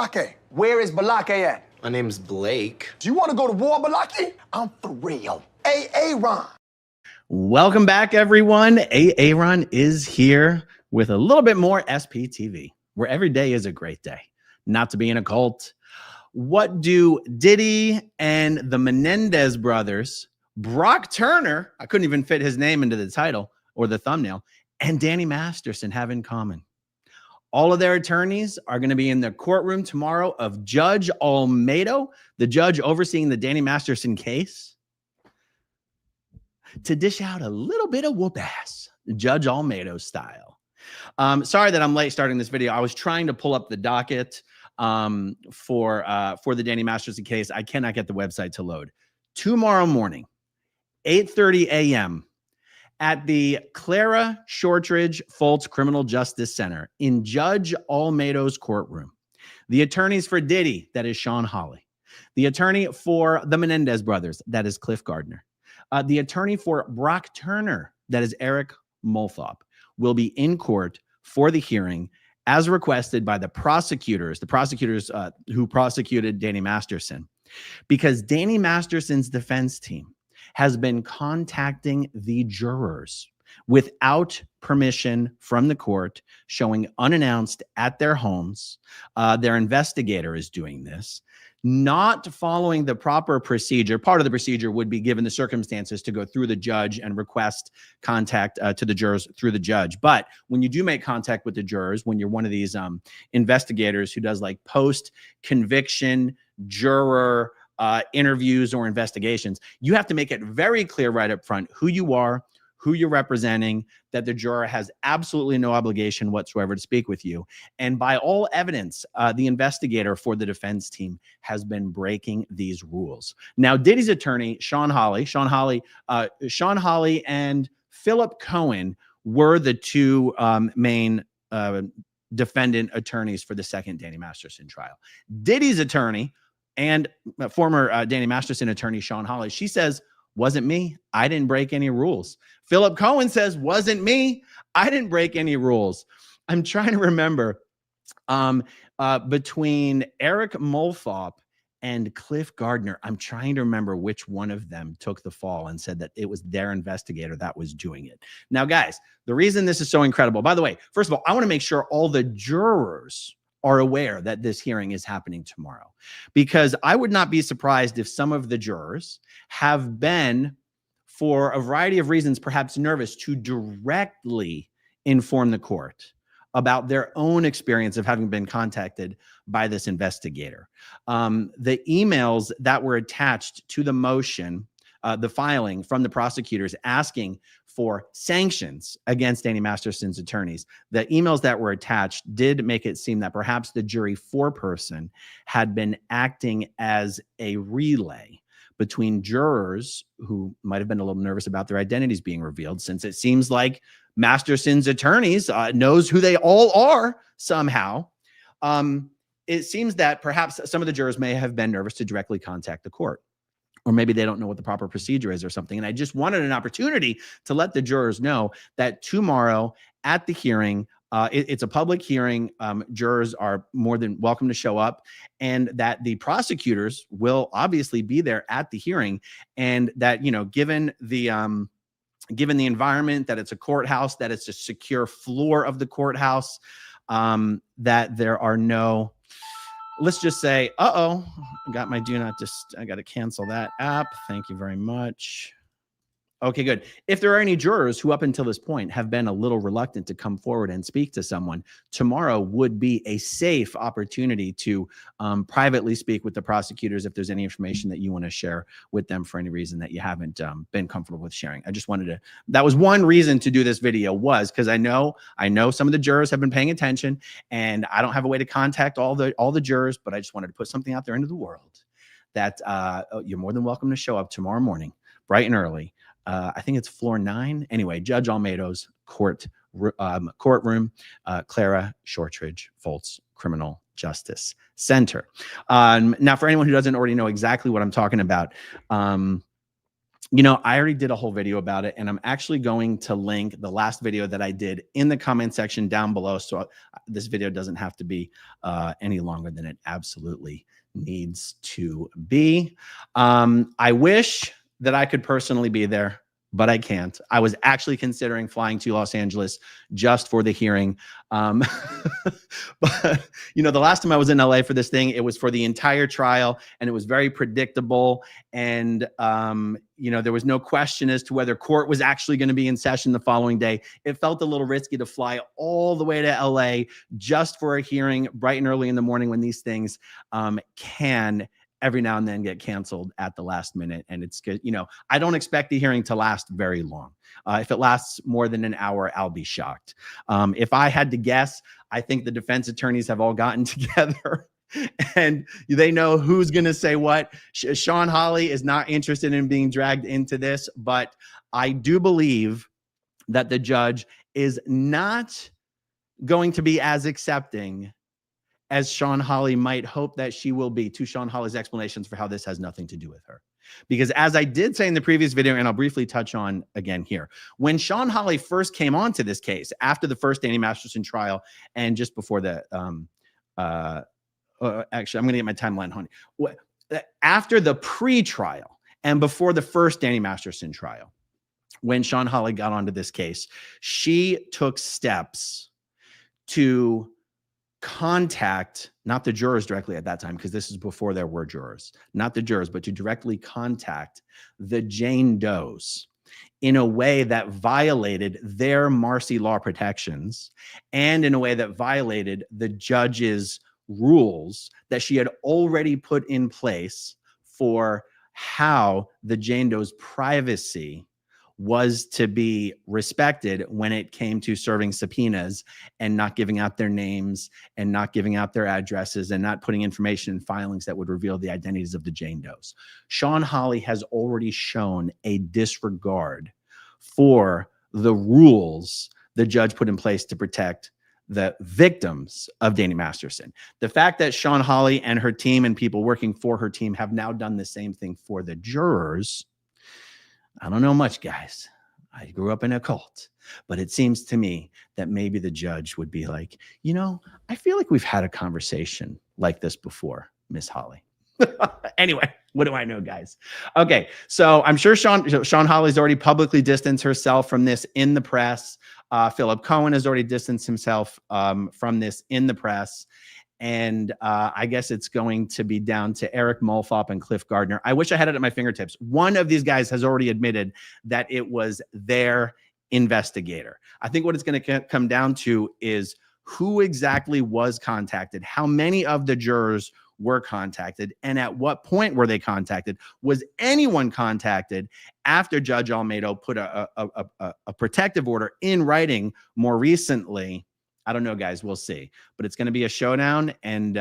Balake? Where is Balake at? My name's Blake. Do you want to go to war, Balake? I'm for real. Aaron. Welcome back, everyone. Aaron is here with a little bit more SPTV, where every day is a great day. Not to be in a cult. What do Diddy and the Menedez brothers, Brock Turner, I couldn't even fit his name into the title or the thumbnail, and Danny Masterson have in common? All of their attorneys are going to be in the courtroom tomorrow of Judge Almeida, the judge overseeing the Danny Masterson case, to dish out a little bit of whoop ass, Judge Almeida style. Sorry that I'm late starting this video. I was trying to pull up the docket for the Danny Masterson case. I cannot get the website to load. Tomorrow morning, 8:30 a.m. at the Clara Shortridge Foltz Criminal Justice Center in Judge Almeida's courtroom. The attorneys for Diddy, that is Sean Hawley. The attorney for the Menedez brothers, that is Cliff Gardner. The attorney for Brock Turner, that is Eric Molthop, will be in court for the hearing as requested by the prosecutors who prosecuted Danny Masterson, because Danny Masterson's defense team has been contacting the jurors without permission from the court, showing unannounced at their homes. Their investigator is doing this, not following the proper procedure. Part of the procedure would be, given the circumstances, to go through the judge and request contact to the jurors through the judge. But when you do make contact with the jurors, when you're one of these investigators who does like post-conviction juror interviews or investigations, you have to make it very clear right up front who you are, who you're representing, that the juror has absolutely no obligation whatsoever to speak with you. And by all evidence, the investigator for the defense team has been breaking these rules. Now, Diddy's attorney, Sean Hawley and Philip Cohen were the two main defendant attorneys for the second Danny Masterson trial. Diddy's attorney and former Danny Masterson attorney, Sean Hawley, she says, wasn't me. I didn't break any rules. Philip Cohen says, wasn't me. I didn't break any rules. I'm trying to remember between Eric Molthop and Cliff Gardner, I'm trying to remember which one of them took the fall and said that it was their investigator that was doing it. Now, guys, the reason this is so incredible, by the way, first of all, I want to make sure all the jurors are aware that this hearing is happening tomorrow, because I would not be surprised if some of the jurors have been, for a variety of reasons, perhaps nervous to directly inform the court about their own experience of having been contacted by this investigator. The emails that were attached to the motion, the filing from the prosecutors asking for sanctions against Danny Masterson's attorneys, the emails that were attached did make it seem that perhaps the jury foreperson had been acting as a relay between jurors who might have been a little nervous about their identities being revealed, since it seems like Masterson's attorneys knows who they all are somehow. It seems that perhaps some of the jurors may have been nervous to directly contact the court, or maybe they don't know what the proper procedure is or something. And I just wanted an opportunity to let the jurors know that tomorrow at the hearing, it's a public hearing. Jurors are more than welcome to show up, and that the prosecutors will obviously be there at the hearing, and that, you know, given the environment, that it's a courthouse, that it's a secure floor of the courthouse, that there are no, let's just say, I got my I got to cancel that app. Thank you very much. Okay, good. If there are any jurors who up until this point have been a little reluctant to come forward and speak to someone, tomorrow would be a safe opportunity to privately speak with the prosecutors if there's any information that you want to share with them for any reason that you haven't been comfortable with sharing. I just wanted to, that was one reason to do this video, was because I know some of the jurors have been paying attention, and I don't have a way to contact all the jurors, but I just wanted to put something out there into the world that you're more than welcome to show up tomorrow morning, bright and early. I think it's floor 9. Anyway, Judge Almeida's courtroom, Clara Shortridge Foltz Criminal Justice Center. Now, for anyone who doesn't already know exactly what I'm talking about, You know, I already did a whole video about it, and I'm actually going to link the last video that I did in the comment section down below. So this video doesn't have to be any longer than it absolutely needs to be. I wish that I could personally be there, but I can't. I was actually considering flying to Los Angeles just for the hearing. But, you know, the last time I was in LA for this thing, it was for the entire trial, and it was very predictable. And, you know, there was no question as to whether court was actually going to be in session the following day. It felt a little risky to fly all the way to LA just for a hearing bright and early in the morning when these things can every now and then get canceled at the last minute. And it's good. You know, I don't expect the hearing to last very long. If it lasts more than an hour, I'll be shocked. If I had to guess, I think the defense attorneys have all gotten together and they know who's going to say what. Sean Hawley is not interested in being dragged into this, but I do believe that the judge is not going to be as accepting as Sean Hawley might hope that she will be to Sean Hawley's explanations for how this has nothing to do with her. Because as I did say in the previous video, and I'll briefly touch on again here, when Sean Hawley first came onto this case after the first Danny Masterson trial and just before the, actually, I'm going to get my timeline, honey. After the pre-trial and before the first Danny Masterson trial, when Sean Hawley got onto this case, she took steps to contact not the jurors directly at that time, because this is before there were jurors, not the jurors, but to directly contact the Jane Does in a way that violated their Marcy law protections and in a way that violated the judge's rules that she had already put in place for how the Jane Doe's privacy was to be respected when it came to serving subpoenas and not giving out their names and not giving out their addresses and not putting information in filings that would reveal the identities of the Jane Does. Sean Hawley has already shown a disregard for the rules the judge put in place to protect the victims of Danny Masterson. The fact that Sean Hawley and her team and people working for her team have now done the same thing for the jurors, I don't know much, guys. I grew up in a cult, but it seems to me that maybe the judge would be like, you know, I feel like we've had a conversation like this before, Miss Hawley. Anyway, what do I know, guys? Okay, so I'm sure Sean Hawley's already publicly distanced herself from this in the press. Philip Cohen has already distanced himself from this in the press. And I guess it's going to be down to Eric Mulfop and Cliff Gardner. I wish I had it at my fingertips. One of these guys has already admitted that it was their investigator. I think what it's going to come down to is who exactly was contacted, how many of the jurors were contacted, and at what point were they contacted? Was anyone contacted after Judge Almeida put a protective order in writing more recently? I don't know, guys. We'll see. But it's going to be a showdown. And,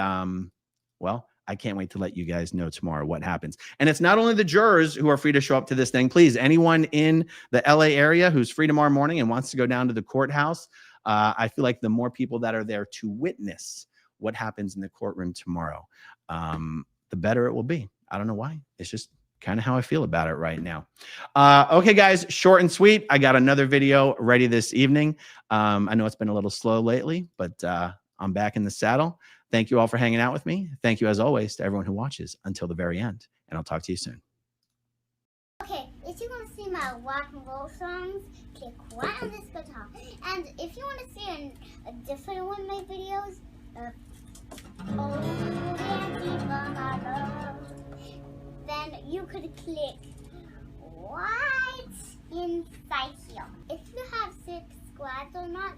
well, I can't wait to let you guys know tomorrow what happens. And it's not only the jurors who are free to show up to this thing. Please, anyone in the LA area who's free tomorrow morning and wants to go down to the courthouse, I feel like the more people that are there to witness what happens in the courtroom tomorrow, the better it will be. I don't know why. It's just kind of how I feel about it right now. Okay, guys, short and sweet. I got another video ready this evening. I know it's been a little slow lately, but I'm back in the saddle. Thank you all for hanging out with me. Thank you, as always, to everyone who watches until the very end, and I'll talk to you soon. Okay, if you want to see my rock and roll songs, click right on this guitar. And if you want to see a different one of my videos, then you could click right inside here. If you have subscribed or not,